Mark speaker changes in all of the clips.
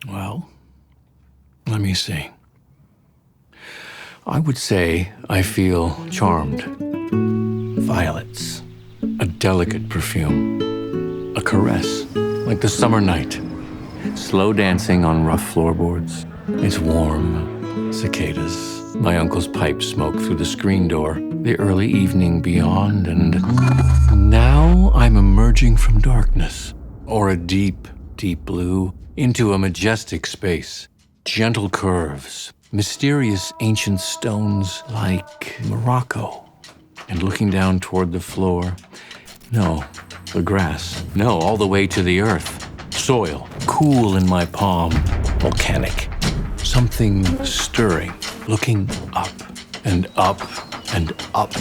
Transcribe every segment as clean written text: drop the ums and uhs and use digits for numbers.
Speaker 1: Well, let me see. I would say I feel charmed. Violets, a delicate perfume, a caress, like the summer night. Slow dancing on rough floorboards. It's warm. Cicadas. My uncle's pipe smoke through the screen door. The early evening beyond, and now I'm emerging from darkness, or a deep, deep blue, into a majestic space. Gentle curves, mysterious ancient stones like Morocco. And looking down toward the floor, no, the grass, no, all the way to the earth. Soil, cool in my palm, volcanic. Something stirring, looking up and up and up.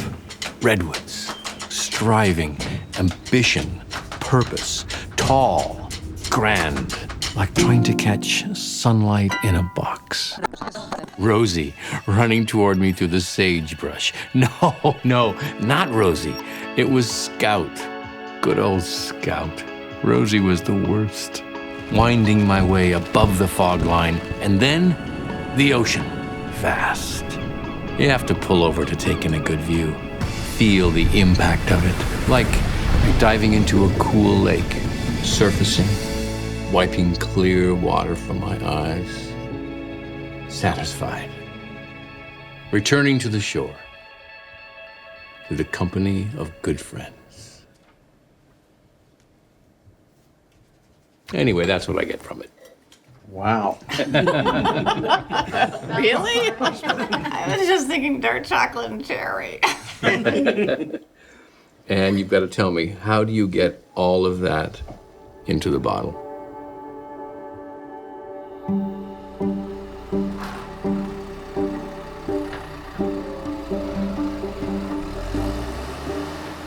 Speaker 1: Redwoods, striving, ambition, purpose, tall, grand, like trying to catch sunlight in a box. Rosie, running toward me through the sagebrush. No, not Rosie. It was Scout. Good old Scout. Rosie was the worst. Winding my way above the fog line, and then the ocean. Vast. You have to pull over to take in a good view. Feel the impact of it. Like diving into a cool lake. Surfacing. Wiping clear water from my eyes. Satisfied. Returning to the shore. To the company of good friends. Anyway, that's what I get from it.
Speaker 2: Wow.
Speaker 3: Really? I was just thinking dark chocolate and cherry.
Speaker 1: And you've got to tell me, how do you get all of that into the bottle?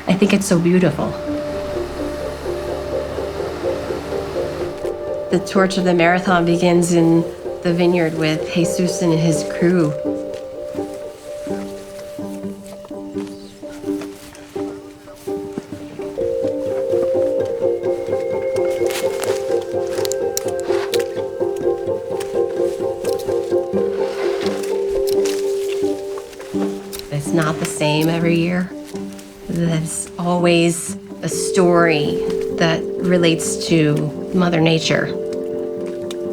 Speaker 4: I think it's so beautiful. The torch of the marathon begins in the vineyard with Jesus and his crew. It's not the same every year. There's always a story that relates to Mother Nature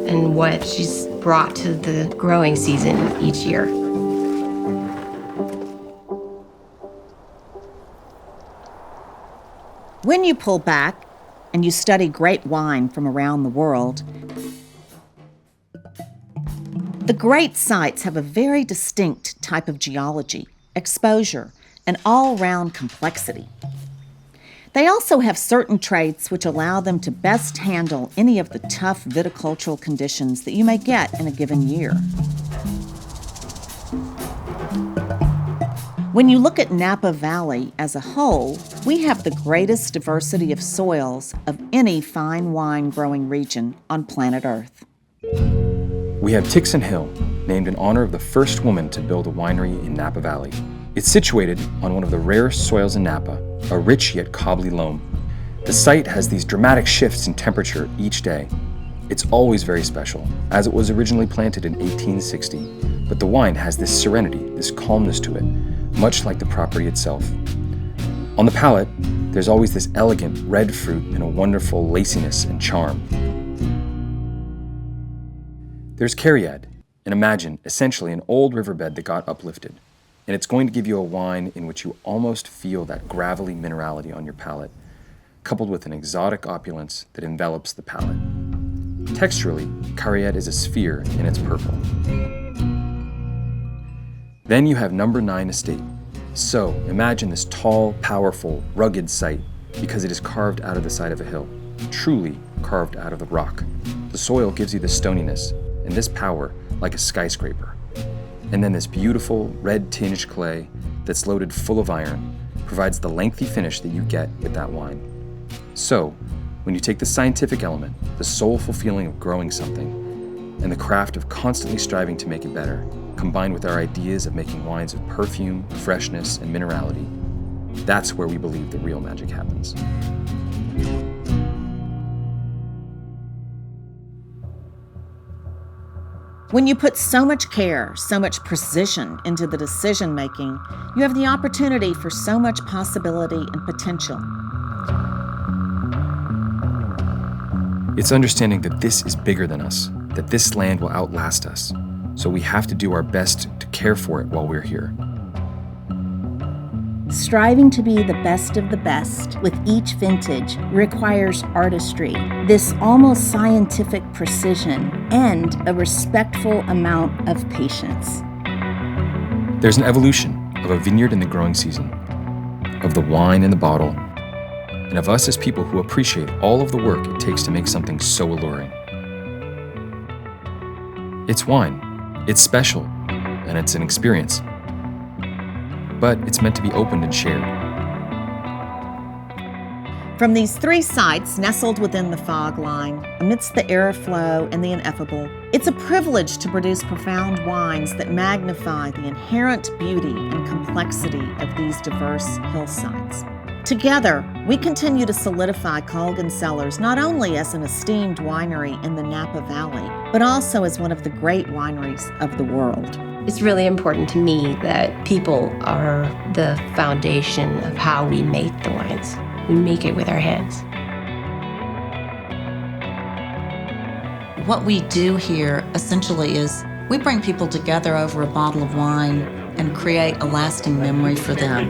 Speaker 4: and what she's brought to the growing season each year.
Speaker 5: When you pull back and you study great wine from around the world, the great sites have a very distinct type of geology, exposure, and all-round complexity. They also have certain traits which allow them to best handle any of the tough viticultural conditions that you may get in a given year. When you look at Napa Valley as a whole, we have the greatest diversity of soils of any fine wine growing region on planet Earth.
Speaker 6: We have Tixon Hill, named in honor of the first woman to build a winery in Napa Valley. It's situated on one of the rarest soils in Napa, a rich yet cobbly loam. The site has these dramatic shifts in temperature each day. It's always very special, as it was originally planted in 1860, but the wine has this serenity, this calmness to it, much like the property itself. On the palate, there's always this elegant red fruit and a wonderful laciness and charm. There's Cariad, and imagine, essentially an old riverbed that got uplifted. And it's going to give you a wine in which you almost feel that gravelly minerality on your palate, coupled with an exotic opulence that envelops the palate. Texturally, Cariad is a sphere in its purple. Then you have Number 9 Estate. So, imagine this tall, powerful, rugged site because it is carved out of the side of a hill, truly carved out of the rock. The soil gives you this stoniness and this power like a skyscraper. And then this beautiful red-tinged clay that's loaded full of iron provides the lengthy finish that you get with that wine. So, when you take the scientific element, the soulful feeling of growing something, and the craft of constantly striving to make it better, combined with our ideas of making wines of perfume, freshness, and minerality, that's where we believe the real magic happens.
Speaker 5: When you put so much care, so much precision into the decision making, you have the opportunity for so much possibility and potential.
Speaker 6: It's understanding that this is bigger than us, that this land will outlast us. So we have to do our best to care for it while we're here.
Speaker 2: Striving to be the best of the best with each vintage requires artistry, this almost scientific precision, and a respectful amount of patience.
Speaker 6: There's an evolution of a vineyard in the growing season, of the wine in the bottle, and of us as people who appreciate all of the work it takes to make something so alluring. It's wine, it's special, and it's an experience. But it's meant to be opened and shared.
Speaker 5: From these 3 sites nestled within the fog line, amidst the airflow and the ineffable, it's a privilege to produce profound wines that magnify the inherent beauty and complexity of these diverse hillsides. Together, we continue to solidify Colgan Cellars not only as an esteemed winery in the Napa Valley, but also as one of the great wineries of the world.
Speaker 4: It's really important to me that people are the foundation of how we make the wines. We make it with our hands.
Speaker 7: What we do here essentially is we bring people together over a bottle of wine and create a lasting memory for them.